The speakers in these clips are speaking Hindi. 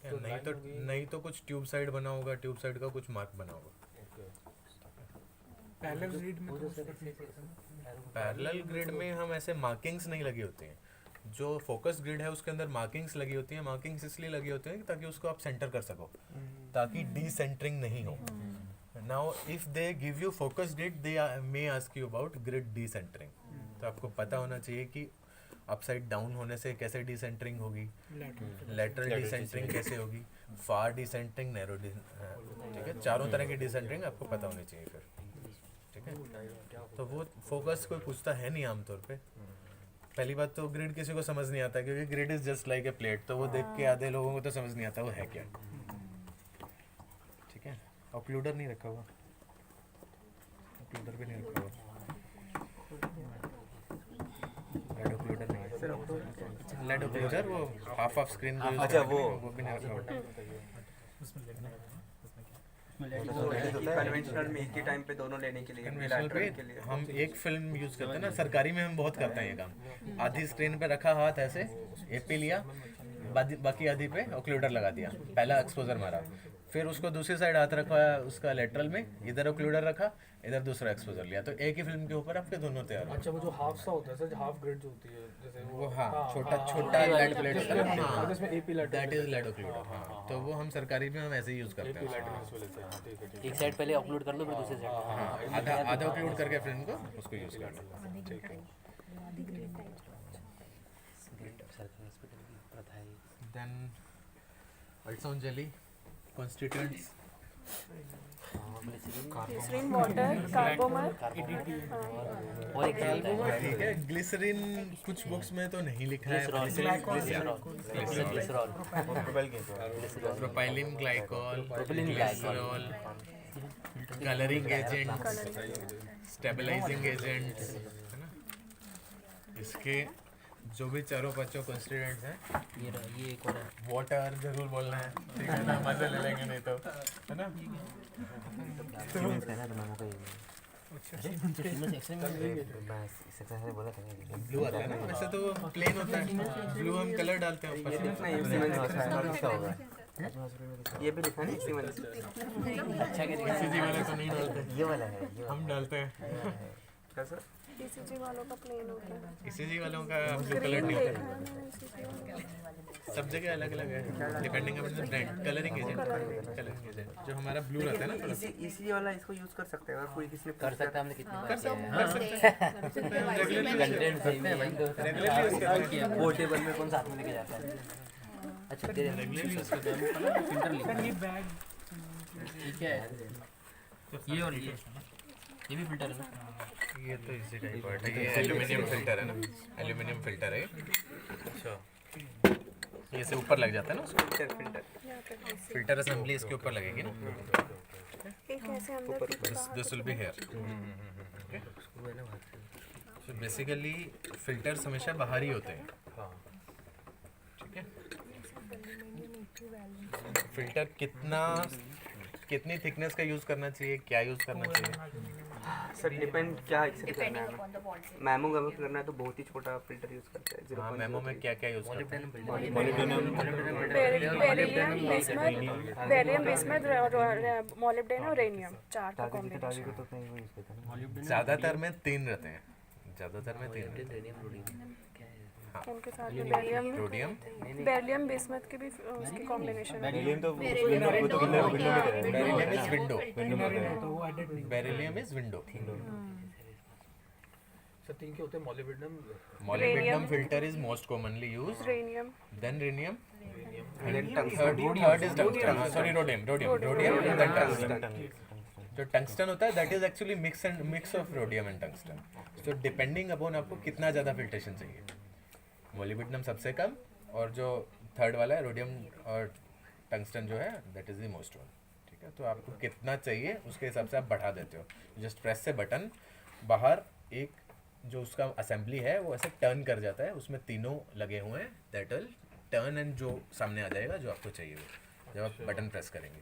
नहीं तो कुछ ट्यूब साइड बना होगा, ट्यूब साइड का कुछ मार्क बना होगा। पैरेलल ग्रिड में पैरेलल ग्रिड में हम ऐसे मार्किंग्स नहीं लगी होती हैं। जो फोकस ग्रिड है उसके अंदर मार्किंग्स लगी होती हैं। मार्किंग्स इसलिए लगी होती हैं ताकि उसको आप सेंटर कर सको, ताकि डीसेंटरिंग नहीं हो। Now if they give you focus grid they may ask you about grid decentering. तो आपको पता होना चाहिए कि अपसाइड डाउन होने से कैसे डीसेंटरिंग होगी, लेटरल डीसेंटरिंग कैसे होगी, फार डीसेंटरिंग, नैरो ठीक है, चारों तरह की डीसेंटरिंग आपको पता होनी चाहिए फिर, ठीक है। तो वो फोकस कोई पूछता है नहीं आमतौर पे। पहली बात तो ग्रिड किसी को समझ नहीं आता, क्योंकि grid is just like a plate, तो वो देख के आधे लोगों को तो समझ नहीं आता वो है क्या, ठीक है। ऑक्लूडर नहीं रखा हुआ, ऑक्लूडर भी नहीं रखा हुआ, लेड ऑक्लूडर नहीं है, लेड ऑक्लूडर वो हाफ ऑफ स्क्रीन को अच्छा वो भी नहीं रखा हुआ। कन्वेंशनल में एक ही टाइम पे दोनों लेने के लिए, कन्वेंशनल पे हम एक फिल्म यूज करते हैं ना, सरकारी में हम बहुत करते हैं ये काम। आधी स्क्रीन पे रखा हाथ ऐसे, एपी लिया, बाकी आधी पे ऑक्लूडर लगा दिया, पहला एक्सपोजर मारा, फिर उसको दूसरी साइड हाथ रखा उसका लेटरल में, इधर ऑक्लूडर रखा, इधर दूसरा एक्सपोजर लिया, तो एक ही फिल्म के ऊपर आपके दोनों तैयार हो। अच्छा वो जो हाफ सा होता है सर, हाफ ग्रिड जो होती है जैसे वो हाँ छोटा लेड प्लेट होता है ना, जिसमें AP lead, that is lead occluder. हाँ, तो वो हम सरकारी में हम ऐसे ही यूज करते हैं। एक साइड पहले अपलोड कर लो, फिर दूसरी साइड आधा ऑक्लूड करके फिल्म को उसको यूज करना, ठीक है। सरकारी हॉस्पिटल की प्रथा है। Then ultrasound jelly constituents, glycerin, water, carbomer, और एक ठीक है। ग्लिसरीन कुछ बुक्स में तो नहीं लिखा है, glycerol, propylene glycol, glycerol, colouring agents, stabilising agents, है ना। इसके जो भी चारों पांचों कंस्टिट्यूएंट्स हैं, ये एक और है। वाटर जरूर बोलना है, ठीक है ना, मजे ले लेंगे नहीं तो, है ना। ब्लू आता है ना, वैसे तो प्लेन होता है, ब्लू हम कलर डालते हैं ऊपर से। ये भी लिखा है सीमेंस। अच्छा क्या सीजी वाले तो नहीं डालते, ये वाला है, ये हम डालते हैं। कैसा? ईसीजी वालों का प्लेन होता है, सीजी वालों का ब्लू कलर नहीं होता है, सब जगह अलग अलग है depending upon the brand. Colouring agent जो हमारा ब्लू रहता है ना, थोड़ा सा इसी वाला इसको यूज कर सकते हैं अगर कोई किसी ने कर सकता है, हमने कितनी बार किया है। कर सकते हैं, रेगुलरली कंटेंट सही है, रेगुलरली यूज करते हैं, पोर्टेबल में कौन साथ में लेके जाता है। अच्छा तेरे रेगुलरली यूज करते हैं। फिल्टर लिखा है, ये बैग ठीक है। ये और ये भी फिल्टर है ना, ये तो इसी टाइप का है, ये एल्यूमिनियम फिल्टर है ना, एल्यूमिनियम फिल्टर है। अच्छा, ये से ऊपर लग जाता है ना उसको, फिल्टर असेंबली इसके ऊपर लगेगी ना, एक ऐसे अंदर this will be here. So basically filters हमेशा बाहर ही होते हैं, ठीक है। फिल्टर कितनी थिकनेस का यूज करना चाहिए, क्या यूज करना चाहिए, सर डिपेंड क्या एक्सेप्ट करना है। मैमो अगर करना है तो बहुत ही छोटा फिल्टर यूज करते हैं। हाँ, मेमो में क्या क्या यूज करते हैं, बेरियम, बिस्मथ, मोलिब्डेनम और रेनियम, चार का कॉम्बिनेशन। ज़्यादातर में 3 रहते हैं, ज़्यादातर में 3 रहते हैं। हाँ, उनके साथ में बेरियम, रोडियम, बेरिलियम बिस्मथ की भी उसकी कॉम्बिनेशन है। बेरिलियम इज विंडो, तो वो एडेड नहीं बेरिलियम इज विंडो। सर, तीन के होते हैं, molybdenum, Molybdenum filter is most commonly used, rhenium, then rhenium, And then third is tungsten, sorry rhodium, and then tungsten. जो टंगस्टन होता है that is actually mix of rhodium and tungsten. So depending upon आपको कितना ज़्यादा फिल्ट्रेशन चाहिए, मोलिब्डेनम सबसे कम, और जो थर्ड वाला है रोडियम और टंगस्टन जो है that is the most one, ठीक है। तो आपको कितना चाहिए उसके हिसाब से आप बढ़ा देते हो, जस्ट प्रेस से बटन, बाहर एक जो उसका असेंबली है वो ऐसे टर्न कर जाता है, उसमें तीनों लगे हुए हैं, दैट विल टर्न एंड जो सामने आ जाएगा जो आपको चाहिए वो, जब आप बटन प्रेस करेंगे,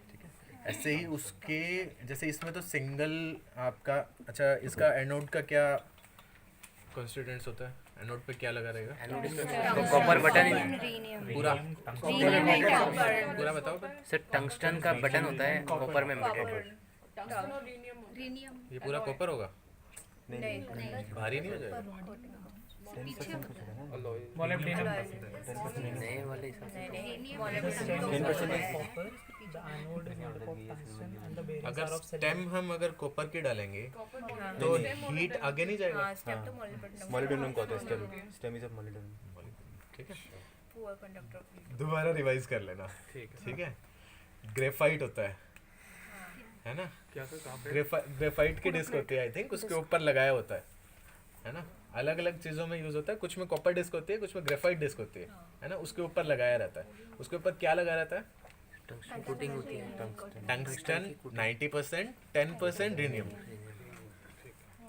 ठीक है। ऐसे ही उसके जैसे इसमें तो सिंगल आपका, अच्छा इसका एनोड का क्या कॉन्स्टिट्यूएंट्स होता है, एनोड पे क्या लगा रहेगा? तो कॉपर बटन ही पूरा पूरा बताओ फिर। सर टंगस्टन का बटन होता है कॉपर में embedded। ये पूरा कॉपर होगा? नहीं भारी नहीं हो जाएगा? नए वाले हिसाब से अगर स्टेम हम अगर कॉपर की डालेंगे तो हीट आगे नहीं जाएगा? मॉलिब्डेनम का होता है स्टेम इज ऑफ मॉलिब्डेनम। ठीक है, दोबारा रिवाइज कर लेना। ठीक है, ग्रेफाइट होता है ना? क्या सर कहाँ पे? ग्रेफाइट की डिस्क होती है आई थिंक, उसके ऊपर लगाया होता है ना? अलग अलग चीज़ों में यूज़ होता है, कुछ में कॉपर डिस्क होती है, कुछ में ग्रेफाइट डिस्क होती है ना? उसके ऊपर लगाया रहता है। उसके ऊपर क्या लगा रहता है? टंगस्टन कोटिंग होती है। Tungsten 90%, 10% rhenium.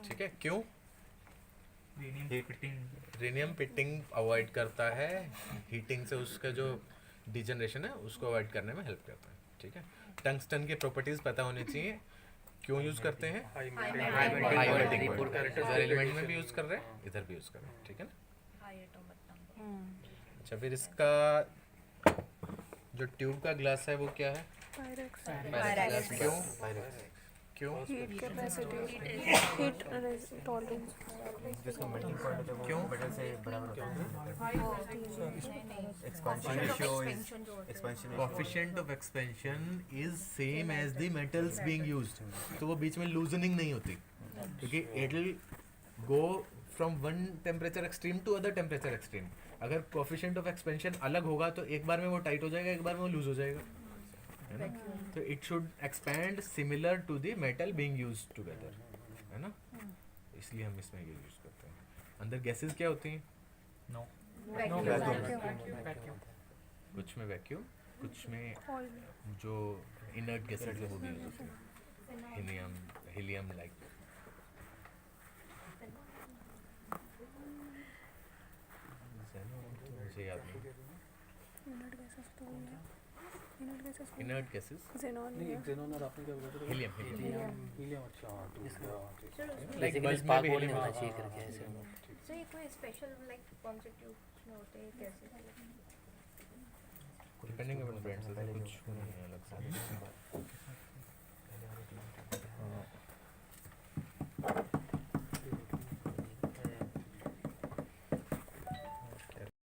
ठीक है, क्यों? रीनियम पिटिंग अवॉइड करता है, हीटिंग से उसका जो डिजनरेशन है उसको अवॉइड करने में हेल्प करता है। ठीक है, टंगस्टन की प्रॉपर्टीज पता होनी चाहिए। क्यों यूज़ करते हैं? High high melting point. इधर एलिमेंट में भी यूज़ कर रहे हैं, इधर भी यूज़ कर रहे हैं। ठीक है ना? अच्छा, फिर इसका जो ट्यूब का ग्लास है वो क्या है? पायरेक्स। क्यों? Heat capacity, heat tolerance. जिसका मेल्टिंग पॉइंट होता है वो क्यों? मेटल से बराबर होता है। Expansion ratio is expansion coefficient of expansion is same as the metals being used. तो वो बीच में लूजनिंग नहीं होती, क्योंकि it will go from one temperature extreme to other temperature extreme. अगर कोएफिशिएंट ऑफ एक्सपेंशन अलग होगा तो एक बार में वो टाइट हो जाएगा, एक बार में वो लूज हो जाएगा, है ना? तो it should expand similar to the metal being used together, है ना? इसलिए हम इसमें ये यूज करते हैं। अंदर गैसेस क्या होती हैं? कुछ में वैक्यूम, कुछ में जो इनर्ट गैसेस है वो भी यूज होती है, हीलियम लाइक। मुझे याद नहीं। इनर्ट गैसेस Xenon नहीं, एक xenon और आपने क्या बोला था? हीलियम। हीलियम। अच्छा हाँ, तो बेसिकली बल्ब में स्पार्क भी होल नहीं helium होना चाहिए करके ऐसे। सो ये कोई स्पेशल लाइक कौन से ट्यूब में होते हैं कैसे? डिपेंडिंग अपॉन ब्रांड्स, कुछ नहीं है अलग से।